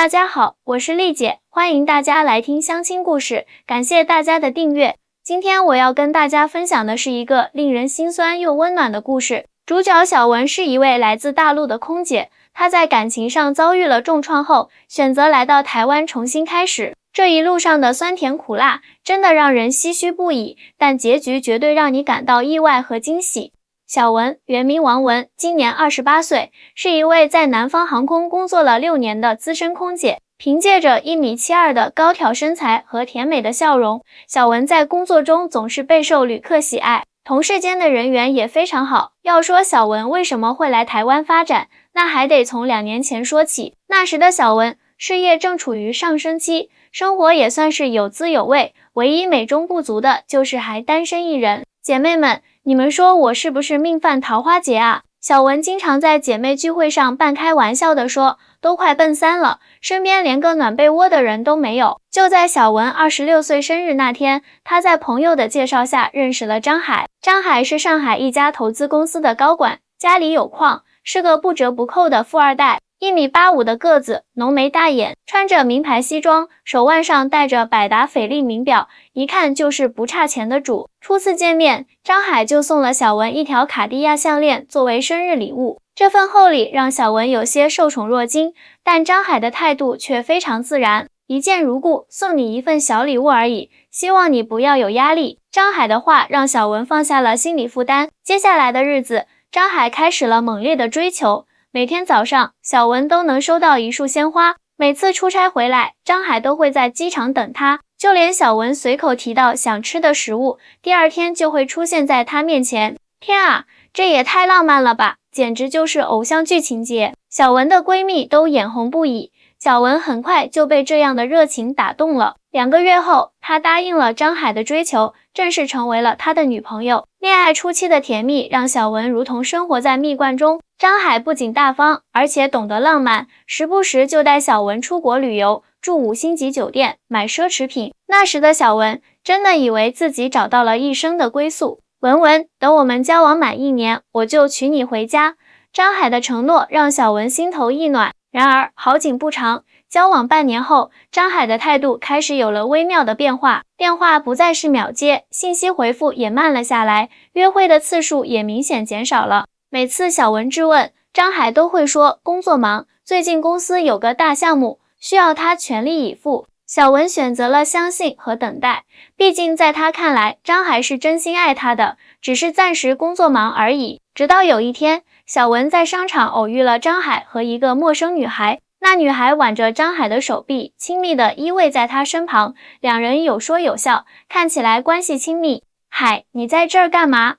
大家好，我是丽姐，欢迎大家来听相亲故事，感谢大家的订阅。今天我要跟大家分享的是一个令人心酸又温暖的故事。主角小文是一位来自大陆的空姐，她在感情上遭遇了重创后，选择来到台湾重新开始。这一路上的酸甜苦辣，真的让人唏嘘不已，但结局绝对让你感到意外和惊喜。小文原名王文，今年28岁，是一位在南方航空工作了6年的资深空姐。凭借着1.72米的高挑身材和甜美的笑容，小文在工作中总是备受旅客喜爱，同事间的人缘也非常好。要说小文为什么会来台湾发展，那还得从2年前说起。那时的小文事业正处于上升期，生活也算是有滋有味，唯一美中不足的就是还单身一人。姐妹们，你们说我是不是命犯桃花劫啊？小文经常在姐妹聚会上半开玩笑地说，都快奔3了，身边连个暖被窝的人都没有。就在小文26岁生日那天，她在朋友的介绍下认识了张海。张海是上海一家投资公司的高管，家里有矿，是个不折不扣的富二代。1.85米的个子，浓眉大眼，穿着名牌西装，手腕上戴着百达翡丽名表，一看就是不差钱的主。初次见面，张海就送了小文一条卡地亚项链作为生日礼物。这份厚礼让小文有些受宠若惊，但张海的态度却非常自然，一见如故，送你一份小礼物而已，希望你不要有压力。张海的话让小文放下了心理负担。接下来的日子，张海开始了猛烈的追求。每天早上，小文都能收到一束鲜花。每次出差回来，张海都会在机场等他，就连小文随口提到想吃的食物，第2天就会出现在他面前。天啊，这也太浪漫了吧，简直就是偶像剧情节。小文的闺蜜都眼红不已，小文很快就被这样的热情打动了。2个月后，她答应了张海的追求，正式成为了他的女朋友。恋爱初期的甜蜜让小文如同生活在蜜罐中。张海不仅大方，而且懂得浪漫，时不时就带小文出国旅游，住5星级酒店，买奢侈品。那时的小文真的以为自己找到了一生的归宿。文文，等我们交往满1年，我就娶你回家。张海的承诺让小文心头一暖。然而好景不长，交往半年后，张海的态度开始有了微妙的变化，电话不再是秒接，信息回复也慢了下来，约会的次数也明显减少了。每次小文质问，张海都会说工作忙，最近公司有个大项目，需要他全力以赴。小文选择了相信和等待，毕竟在他看来，张海是真心爱他的，只是暂时工作忙而已。直到有一天，小文在商场偶遇了张海和一个陌生女孩，那女孩挽着张海的手臂，亲密地依偎在他身旁，两人有说有笑，看起来关系亲密。海，你在这儿干嘛？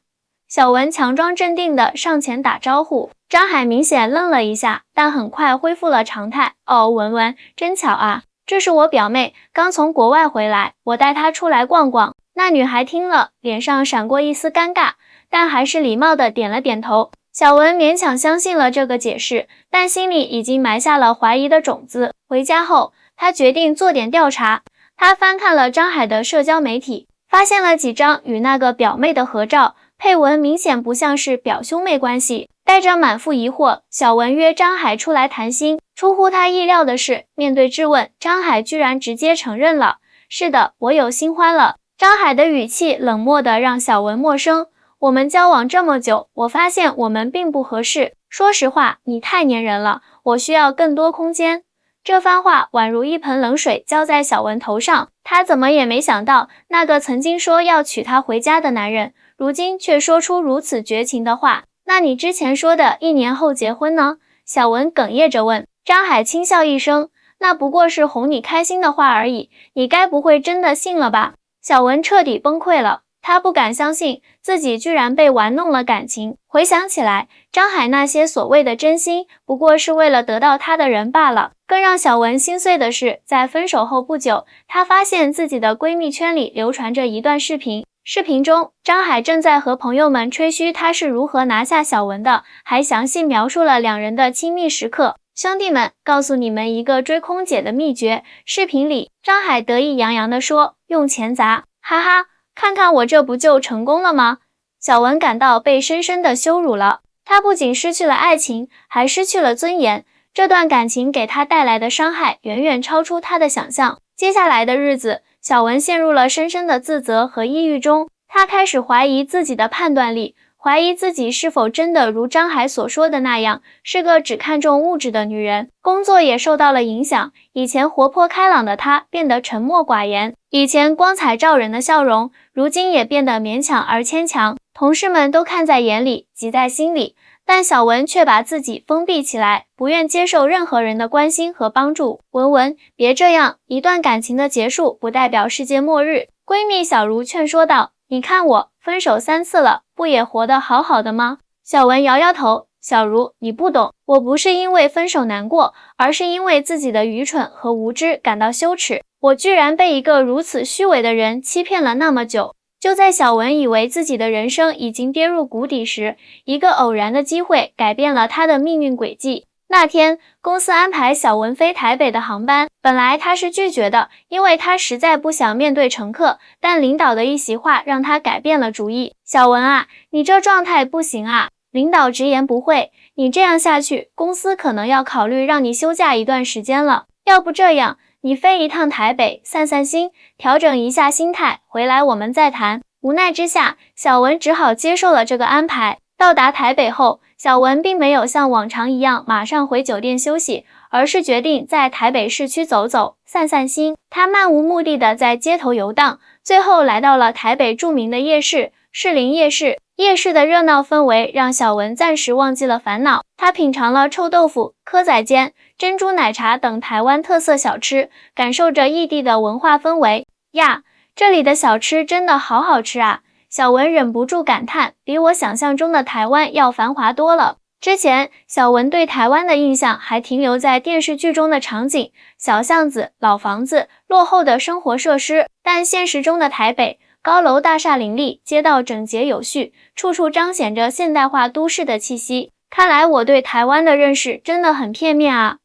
小文强装镇定地上前打招呼，张海明显愣了一下，但很快恢复了常态。哦，文文，真巧啊，这是我表妹，刚从国外回来，我带她出来逛逛。那女孩听了，脸上闪过一丝尴尬，但还是礼貌地点了点头。小文勉强相信了这个解释，但心里已经埋下了怀疑的种子。回家后，他决定做点调查。他翻看了张海的社交媒体，发现了几张与那个表妹的合照，配文明显不像是表兄妹关系。带着满腹疑惑，小文约张海出来谈心。出乎他意料的是，面对质问，张海居然直接承认了，是的，我有新欢了。张海的语气冷漠的让小文陌生。我们交往这么久，我发现我们并不合适。说实话，你太粘人了，我需要更多空间。这番话宛如一盆冷水浇在小文头上，他怎么也没想到，那个曾经说要娶她回家的男人，如今却说出如此绝情的话。那你之前说的1年后结婚呢？小文哽咽着问。张海轻笑一声，那不过是哄你开心的话而已，你该不会真的信了吧？小文彻底崩溃了。他不敢相信自己居然被玩弄了感情，回想起来，张海那些所谓的真心，不过是为了得到他的人罢了。更让小文心碎的是，在分手后不久，她发现自己的闺蜜圈里流传着一段视频。视频中，张海正在和朋友们吹嘘他是如何拿下小文的，还详细描述了2人的亲密时刻。兄弟们，告诉你们一个追空姐的秘诀。视频里，张海得意洋洋地说，用钱砸，哈哈。看看我这不就成功了吗？小文感到被深深的羞辱了。她不仅失去了爱情，还失去了尊严。这段感情给他带来的伤害远远超出他的想象。接下来的日子，小文陷入了深深的自责和抑郁中，他开始怀疑自己的判断力，怀疑自己是否真的如张海所说的那样，是个只看重物质的女人。工作也受到了影响，以前活泼开朗的她变得沉默寡言，以前光彩照人的笑容，如今也变得勉强而牵强。同事们都看在眼里，急在心里，但小文却把自己封闭起来，不愿接受任何人的关心和帮助。文，别这样，一段感情的结束不代表世界末日。闺蜜小茹劝说道，你看我分手3次了，不也活得好好的吗？小文摇摇头，小茹，你不懂，我不是因为分手难过，而是因为自己的愚蠢和无知感到羞耻。我居然被一个如此虚伪的人欺骗了那么久。就在小文以为自己的人生已经跌入谷底时，一个偶然的机会改变了他的命运轨迹。那天，公司安排小文飞台北的航班，本来他是拒绝的，因为他实在不想面对乘客，但领导的一席话让他改变了主意。小文啊，你这状态不行啊。领导直言不讳，你这样下去，公司可能要考虑让你休假一段时间了。要不这样，你飞一趟台北散散心，调整一下心态，回来我们再谈。无奈之下，小文只好接受了这个安排。到达台北后，小文并没有像往常一样马上回酒店休息，而是决定在台北市区走走，散散心。他漫无目的地在街头游荡，最后来到了台北著名的夜市——士林夜市。夜市的热闹氛围让小文暂时忘记了烦恼，他品尝了臭豆腐、蚵仔煎、珍珠奶茶等台湾特色小吃，感受着异地的文化氛围。呀，这里的小吃真的好好吃啊！小文忍不住感叹，比我想象中的台湾要繁华多了。之前，小文对台湾的印象还停留在电视剧中的场景，小巷子、老房子、落后的生活设施，但现实中的台北，高楼大厦林立，街道整洁有序，处处彰显着现代化都市的气息。看来我对台湾的认识真的很片面啊，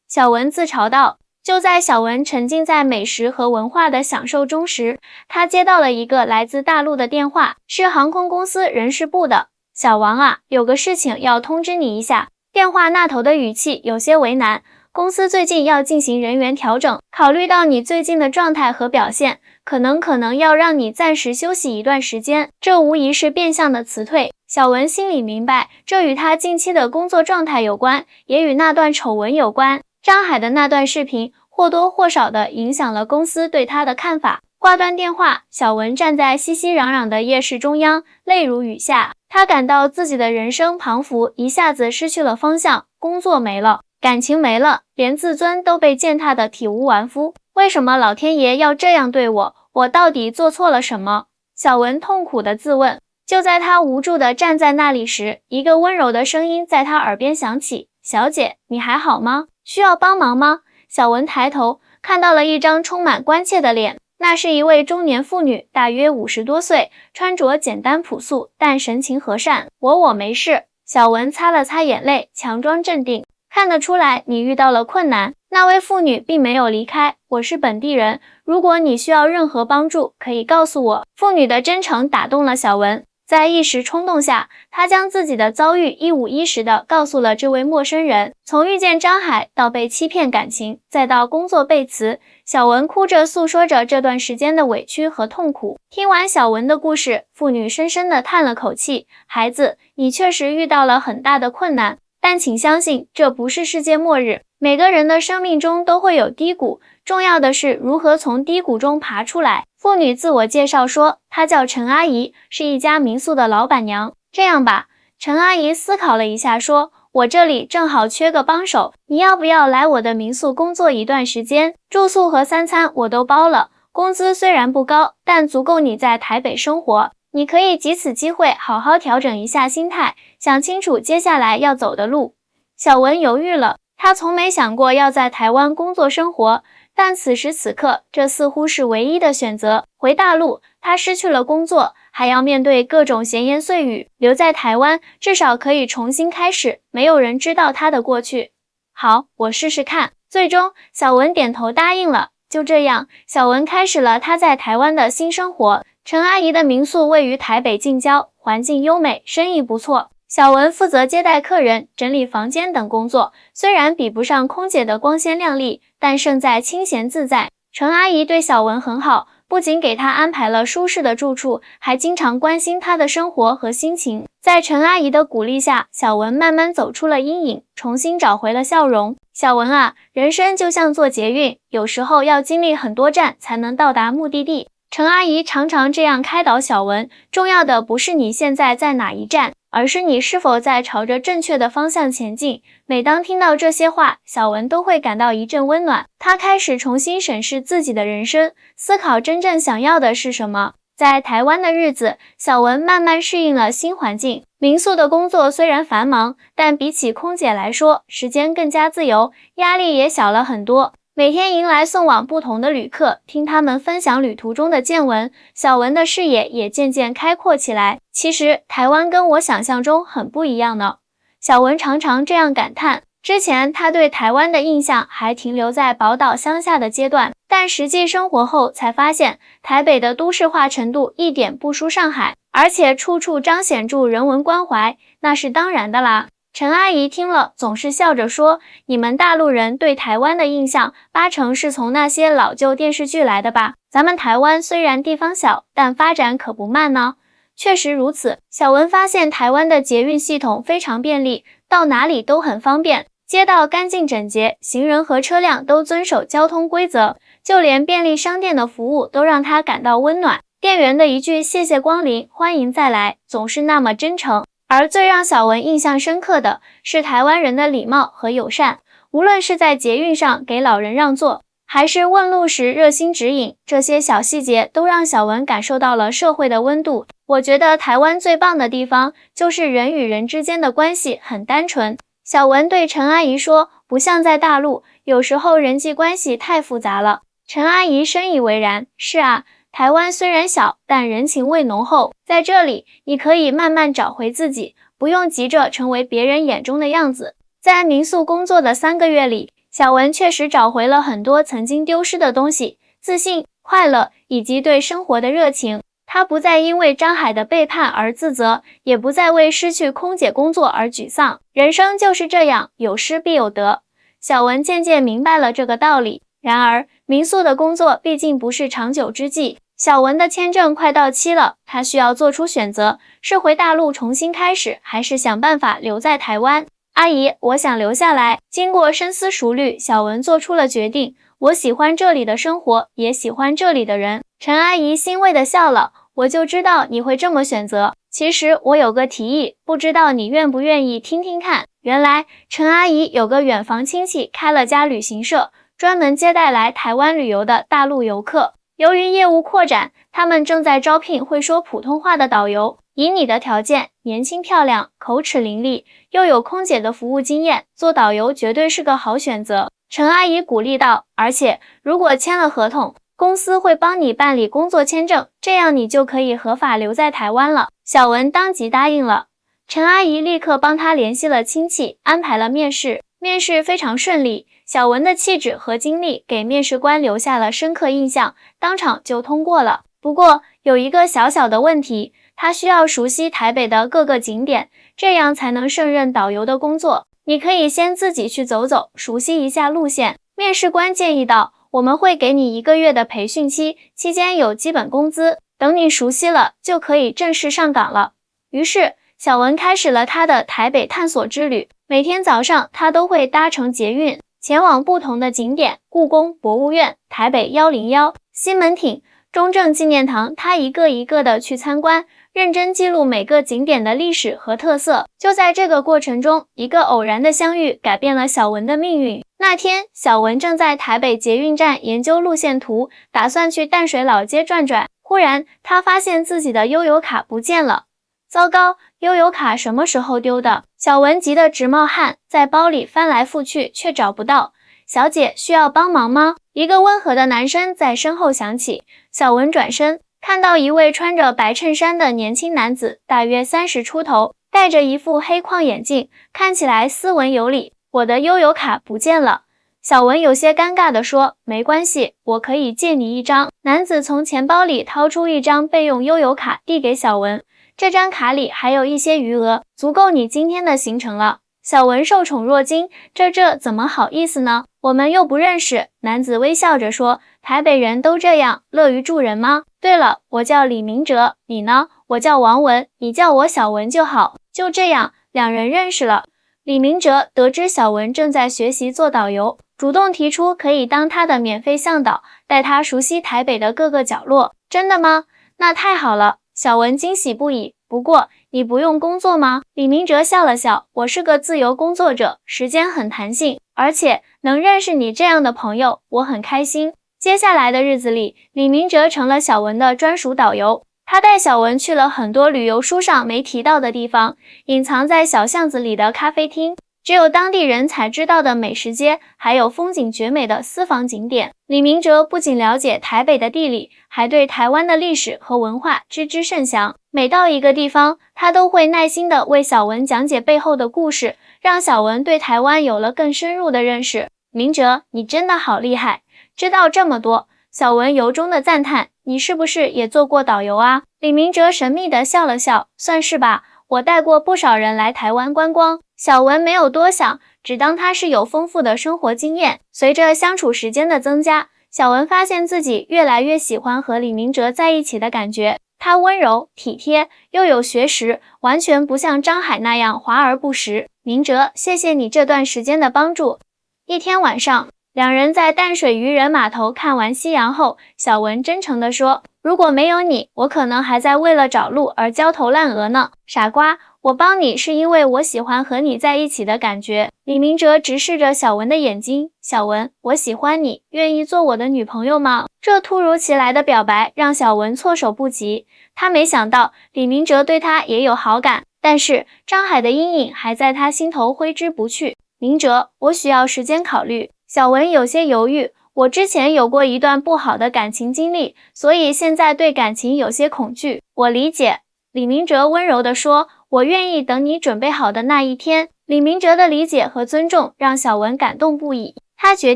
小文自嘲道。就在小文沉浸在美食和文化的享受中时，他接到了一个来自大陆的电话，是航空公司人事部的。小王啊，有个事情要通知你一下。电话那头的语气有些为难，公司最近要进行人员调整，考虑到你最近的状态和表现，可能要让你暂时休息一段时间，这无疑是变相的辞退。小文心里明白，这与他近期的工作状态有关，也与那段丑闻有关。张海的那段视频或多或少地影响了公司对他的看法。挂断电话，小文站在熙熙攘攘的夜市中央，泪如雨下。他感到自己的人生彷彿一下子失去了方向，工作没了，感情没了，连自尊都被践踏得体无完肤。为什么老天爷要这样对我？我到底做错了什么？小文痛苦地自问。就在他无助地站在那里时，一个温柔的声音在他耳边响起：小姐，你还好吗？需要帮忙吗？小文抬头，看到了一张充满关切的脸，那是一位中年妇女，大约50多岁，穿着简单朴素，但神情和善。我没事。小文擦了擦眼泪，强装镇定。看得出来你遇到了困难。那位妇女并没有离开，我是本地人，如果你需要任何帮助，可以告诉我。妇女的真诚打动了小文。在一时冲动下，他将自己的遭遇一五一十地告诉了这位陌生人。从遇见张海到被欺骗感情，再到工作被辞，小文哭着诉说着这段时间的委屈和痛苦。听完小文的故事，妇女深深地叹了口气：孩子，你确实遇到了很大的困难，但请相信，这不是世界末日。每个人的生命中都会有低谷，重要的是如何从低谷中爬出来。妇女自我介绍说，她叫陈阿姨，是一家民宿的老板娘。这样吧，陈阿姨思考了一下说，我这里正好缺个帮手，你要不要来我的民宿工作一段时间？住宿和3餐我都包了，工资虽然不高，但足够你在台北生活。你可以藉此机会好好调整一下心态，想清楚接下来要走的路。小文犹豫了，他从没想过要在台湾工作生活，但此时此刻，这似乎是唯一的选择。回大陆，他失去了工作，还要面对各种闲言碎语；留在台湾，至少可以重新开始，没有人知道他的过去。好，我试试看。最终，小文点头答应了。就这样，小文开始了他在台湾的新生活。陈阿姨的民宿位于台北近郊，环境优美，生意不错。小文负责接待客人、整理房间等工作，虽然比不上空姐的光鲜亮丽，但胜在清闲自在。陈阿姨对小文很好，不仅给他安排了舒适的住处，还经常关心他的生活和心情。在陈阿姨的鼓励下，小文慢慢走出了阴影，重新找回了笑容。小文啊，人生就像坐捷运，有时候要经历很多站才能到达目的地。陈阿姨常常这样开导小文，重要的不是你现在在哪一站，而是你是否在朝着正确的方向前进。每当听到这些话，小文都会感到一阵温暖。他开始重新审视自己的人生，思考真正想要的是什么。在台湾的日子，小文慢慢适应了新环境。民宿的工作虽然繁忙，但比起空姐来说，时间更加自由，压力也小了很多。每天迎来送往不同的旅客，听他们分享旅途中的见闻，小文的视野也渐渐开阔起来。其实台湾跟我想象中很不一样呢。小文常常这样感叹，之前他对台湾的印象还停留在宝岛乡下的阶段，但实际生活后才发现，台北的都市化程度一点不输上海，而且处处彰显住人文关怀，那是当然的啦。陈阿姨听了总是笑着说，你们大陆人对台湾的印象80%是从那些老旧电视剧来的吧？咱们台湾虽然地方小，但发展可不慢呢。确实如此，小文发现台湾的捷运系统非常便利，到哪里都很方便，街道干净整洁，行人和车辆都遵守交通规则，就连便利商店的服务都让他感到温暖。店员的一句谢谢光临，欢迎再来，总是那么真诚。而最让小文印象深刻的是台湾人的礼貌和友善，无论是在捷运上给老人让座，还是问路时热心指引，这些小细节都让小文感受到了社会的温度。我觉得台湾最棒的地方就是人与人之间的关系很单纯。小文对陈阿姨说，不像在大陆，有时候人际关系太复杂了。陈阿姨深以为然，是啊，台湾虽然小，但人情味浓厚。在这里，你可以慢慢找回自己，不用急着成为别人眼中的样子。在民宿工作的3个月里，小文确实找回了很多曾经丢失的东西，自信、快乐以及对生活的热情。他不再因为张海的背叛而自责，也不再为失去空姐工作而沮丧。人生就是这样，有失必有得。小文渐渐明白了这个道理。然而，民宿的工作毕竟不是长久之计。小文的签证快到期了，他需要做出选择，是回大陆重新开始，还是想办法留在台湾？阿姨，我想留下来。经过深思熟虑，小文做出了决定。我喜欢这里的生活，也喜欢这里的人。陈阿姨欣慰地笑了，我就知道你会这么选择。其实我有个提议，不知道你愿不愿意听听看。原来陈阿姨有个远房亲戚开了家旅行社，专门接待来台湾旅游的大陆游客。由于业务扩展，他们正在招聘会说普通话的导游。以你的条件，年轻漂亮，口齿伶俐，又有空姐的服务经验，做导游绝对是个好选择。陈阿姨鼓励道，而且如果签了合同，公司会帮你办理工作签证，这样你就可以合法留在台湾了。小文当即答应了。陈阿姨立刻帮他联系了亲戚，安排了面试。面试非常顺利，小文的气质和经历给面试官留下了深刻印象，当场就通过了。不过有一个小小的问题，他需要熟悉台北的各个景点，这样才能胜任导游的工作。你可以先自己去走走，熟悉一下路线。面试官建议道，我们会给你1个月的培训期，期间有基本工资，等你熟悉了，就可以正式上岗了。于是小文开始了他的台北探索之旅。每天早上他都会搭乘捷运前往不同的景点，故宫博物院、台北101、西门町、中正纪念堂，他一个一个的去参观，认真记录每个景点的历史和特色。就在这个过程中，一个偶然的相遇改变了小文的命运。那天，小文正在台北捷运站研究路线图，打算去淡水老街转转。忽然，他发现自己的悠游卡不见了。糟糕，悠游卡什么时候丢的？小文急得直冒汗，在包里翻来覆去，却找不到。小姐，需要帮忙吗？一个温和的男声在身后响起。小文转身，看到一位穿着白衬衫的年轻男子，大约30出头，戴着一副黑框眼镜，看起来斯文有礼。我的悠游卡不见了。小文有些尴尬地说，没关系，我可以借你一张。男子从钱包里掏出一张备用悠游卡，递给小文。这张卡里还有一些余额，足够你今天的行程了。小文受宠若惊，这怎么好意思呢？我们又不认识。男子微笑着说，台北人都这样，乐于助人吗？对了，我叫李明哲，你呢？我叫王文，你叫我小文就好。就这样，两人认识了。李明哲得知小文正在学习做导游，主动提出可以当他的免费向导，带他熟悉台北的各个角落。真的吗？那太好了，小文惊喜不已。不过，你不用工作吗？李明哲笑了笑，我是个自由工作者，时间很弹性，而且能认识你这样的朋友，我很开心。接下来的日子里，李明哲成了小文的专属导游。他带小文去了很多旅游书上没提到的地方，隐藏在小巷子里的咖啡厅，只有当地人才知道的美食街，还有风景绝美的私房景点。李明哲不仅了解台北的地理，还对台湾的历史和文化知之甚详。每到一个地方，他都会耐心地为小文讲解背后的故事，让小文对台湾有了更深入的认识。明哲，你真的好厉害，知道这么多。小文由衷的赞叹，你是不是也做过导游啊？李明哲神秘地笑了笑，算是吧，我带过不少人来台湾观光。小文没有多想，只当他是有丰富的生活经验。随着相处时间的增加，小文发现自己越来越喜欢和李明哲在一起的感觉。他温柔体贴，又有学识，完全不像张海那样华而不实。明哲，谢谢你这段时间的帮助。一天晚上，两人在淡水渔人码头看完夕阳后，小文真诚地说，如果没有你，我可能还在为了找路而焦头烂额呢。傻瓜，我帮你是因为我喜欢和你在一起的感觉。李明哲直视着小文的眼睛，小文，我喜欢你，愿意做我的女朋友吗？这突如其来的表白让小文措手不及，他没想到李明哲对他也有好感，但是张海的阴影还在他心头挥之不去。明哲，我需要时间考虑。小文有些犹豫，我之前有过一段不好的感情经历，所以现在对感情有些恐惧。我理解。李明哲温柔地说，我愿意等你准备好的那一天。李明哲的理解和尊重让小文感动不已，他决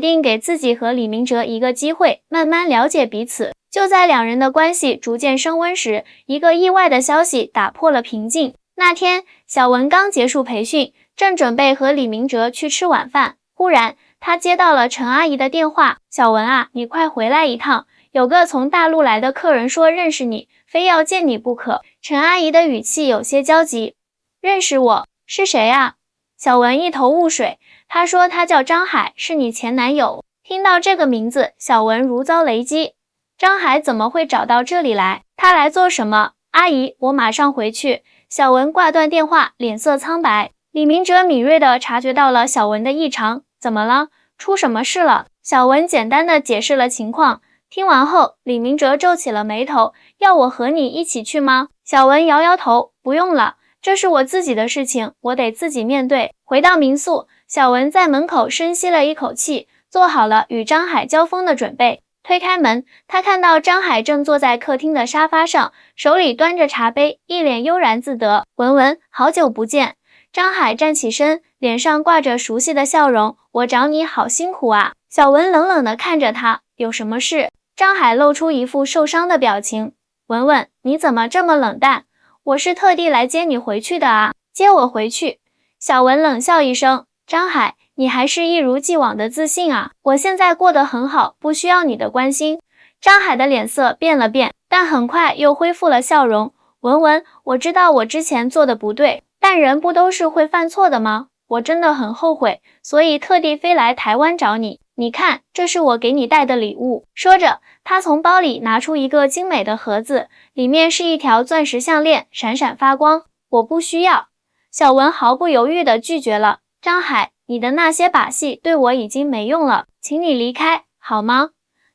定给自己和李明哲一个机会，慢慢了解彼此。就在两人的关系逐渐升温时，一个意外的消息打破了平静。那天，小文刚结束培训，正准备和李明哲去吃晚饭，忽然他接到了陈阿姨的电话，小文啊，你快回来一趟，有个从大陆来的客人说认识你，非要见你不可。陈阿姨的语气有些焦急。认识我？是谁啊？小文一头雾水，他说他叫张海，是你前男友。听到这个名字，小文如遭雷击。张海怎么会找到这里来？他来做什么？阿姨，我马上回去。小文挂断电话，脸色苍白。李明哲敏锐地察觉到了小文的异常，怎么了？出什么事了？小文简单地解释了情况。听完后，李明哲皱起了眉头，要我和你一起去吗？小文摇摇头，不用了，这是我自己的事情，我得自己面对。回到民宿，小文在门口深吸了一口气，做好了与张海交锋的准备。推开门，他看到张海正坐在客厅的沙发上，手里端着茶杯，一脸悠然自得。文文，好久不见。张海站起身，脸上挂着熟悉的笑容，我找你好辛苦啊。小文冷冷地看着他，有什么事？张海露出一副受伤的表情。文文，你怎么这么冷淡？我是特地来接你回去的啊。接我回去？小文冷笑一声。张海，你还是一如既往的自信啊。我现在过得很好，不需要你的关心。张海的脸色变了变，但很快又恢复了笑容。文文，我知道我之前做的不对，但人不都是会犯错的吗？我真的很后悔，所以特地飞来台湾找你。你看，这是我给你带的礼物。说着，他从包里拿出一个精美的盒子，里面是一条钻石项链，闪闪发光。我不需要。小文毫不犹豫地拒绝了。张海，你的那些把戏对我已经没用了，请你离开，好吗？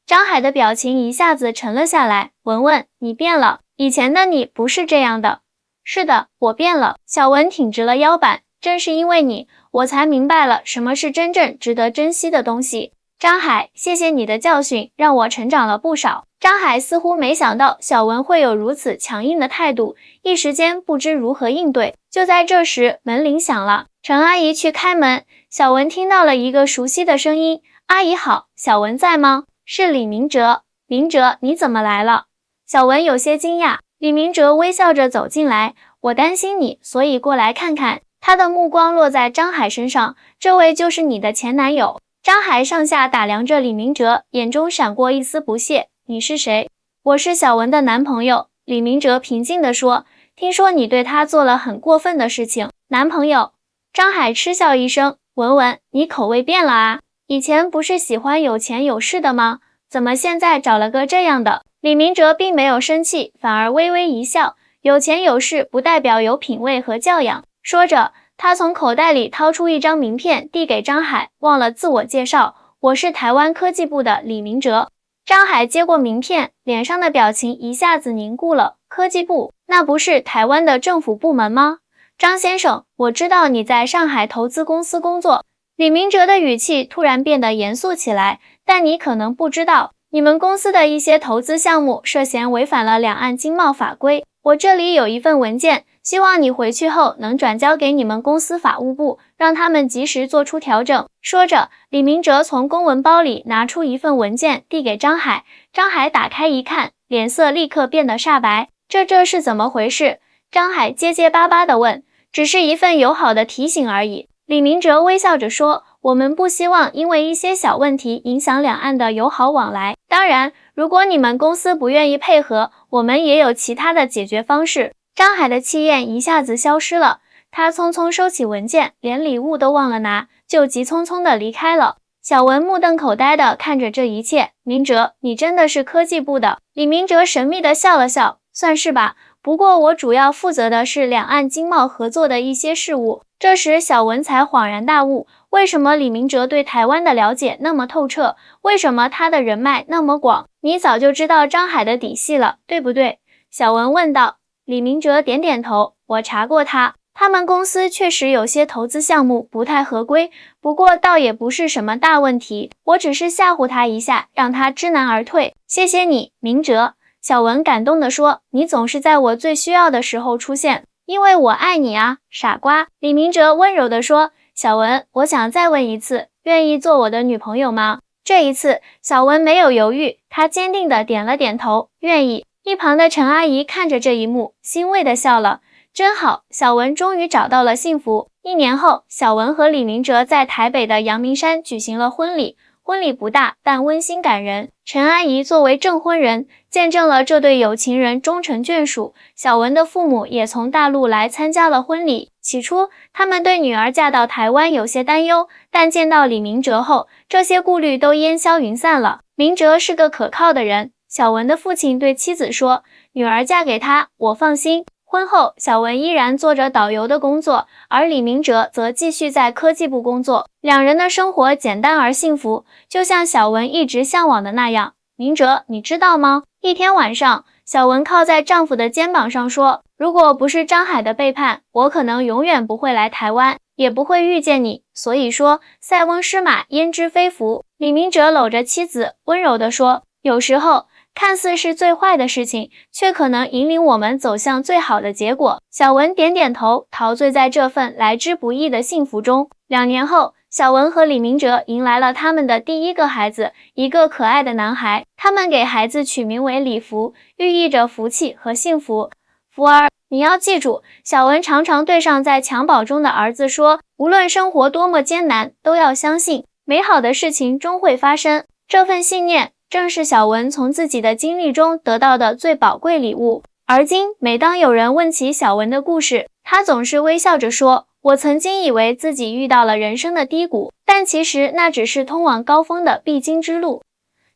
张海的表情一下子沉了下来。文文，你变了，以前的你不是这样的。是的，我变了。小文挺直了腰板，正是因为你，我才明白了什么是真正值得珍惜的东西。张海，谢谢你的教训，让我成长了不少。张海似乎没想到小文会有如此强硬的态度，一时间不知如何应对。就在这时，门铃响了，陈阿姨去开门，小文听到了一个熟悉的声音。阿姨好，小文在吗？是李明哲。明哲，你怎么来了？小文有些惊讶。李明哲微笑着走进来，我担心你，所以过来看看。他的目光落在张海身上，这位就是你的前男友。张海上下打量着李明哲，眼中闪过一丝不屑。你是谁？我是小文的男朋友。李明哲平静地说，听说你对他做了很过分的事情。男朋友？张海嗤笑一声，文文，你口味变了啊，以前不是喜欢有钱有势的吗？怎么现在找了个这样的？李明哲并没有生气，反而微微一笑，有钱有势不代表有品味和教养。说着，他从口袋里掏出一张名片递给张海，忘了自我介绍，我是台湾科技部的李明哲。张海接过名片，脸上的表情一下子凝固了。科技部，那不是台湾的政府部门吗？张先生，我知道你在上海投资公司工作。李明哲的语气突然变得严肃起来，但你可能不知道，你们公司的一些投资项目涉嫌违反了两岸经贸法规。我这里有一份文件，希望你回去后能转交给你们公司法务部，让他们及时做出调整。说着，李明哲从公文包里拿出一份文件递给张海。张海打开一看，脸色立刻变得煞白。这是怎么回事？张海结结巴巴地问。只是一份友好的提醒而已。李明哲微笑着说，我们不希望因为一些小问题影响两岸的友好往来。当然，如果你们公司不愿意配合，我们也有其他的解决方式。张海的气焰一下子消失了，他匆匆收起文件，连礼物都忘了拿，就急匆匆地离开了。小文目瞪口呆地看着这一切。明哲，你真的是科技部的？李明哲神秘地笑了笑，算是吧。不过我主要负责的是两岸经贸合作的一些事务。这时小文才恍然大悟，为什么李明哲对台湾的了解那么透彻？为什么他的人脉那么广？你早就知道张海的底细了，对不对？小文问道。李明哲点点头，我查过他们公司确实有些投资项目不太合规，不过倒也不是什么大问题，我只是吓唬他一下，让他知难而退。谢谢你，明哲。小文感动地说，你总是在我最需要的时候出现，因为我爱你啊，傻瓜。李明哲温柔地说，小文，我想再问一次，愿意做我的女朋友吗？这一次，小文没有犹豫，她坚定地点了点头，愿意。一旁的陈阿姨看着这一幕，欣慰地笑了，真好，小文终于找到了幸福。1年后，小文和李明哲在台北的阳明山举行了婚礼。婚礼不大，但温馨感人。陈阿姨作为证婚人，见证了这对有情人终成眷属。小文的父母也从大陆来参加了婚礼。起初，他们对女儿嫁到台湾有些担忧，但见到李明哲后，这些顾虑都烟消云散了。明哲是个可靠的人，小文的父亲对妻子说，女儿嫁给他，我放心。婚后，小文依然做着导游的工作，而李明哲则继续在科技部工作。两人的生活简单而幸福，就像小文一直向往的那样。明哲，你知道吗？一天晚上，小文靠在丈夫的肩膀上说，如果不是张海的背叛，我可能永远不会来台湾，也不会遇见你。所以说，塞翁失马，焉知非福。李明哲搂着妻子，温柔地说，有时候看似是最坏的事情，却可能引领我们走向最好的结果。小文点点头，陶醉在这份来之不易的幸福中。2年后，小文和李明哲迎来了他们的第一个孩子，一个可爱的男孩。他们给孩子取名为李福，寓意着福气和幸福。福儿，你要记住，小文常常对上在襁褓中的儿子说，无论生活多么艰难，都要相信，美好的事情终会发生。这份信念正是小文从自己的经历中得到的最宝贵礼物。而今，每当有人问起小文的故事，他总是微笑着说，我曾经以为自己遇到了人生的低谷，但其实那只是通往高峰的必经之路。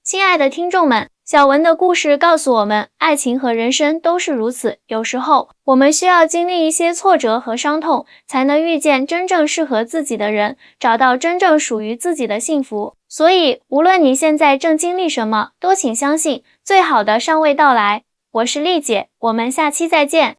亲爱的听众们，小文的故事告诉我们，爱情和人生都是如此，有时候我们需要经历一些挫折和伤痛，才能遇见真正适合自己的人，找到真正属于自己的幸福。所以，无论你现在正经历什么，都请相信，最好的尚未到来。我是丽姐，我们下期再见。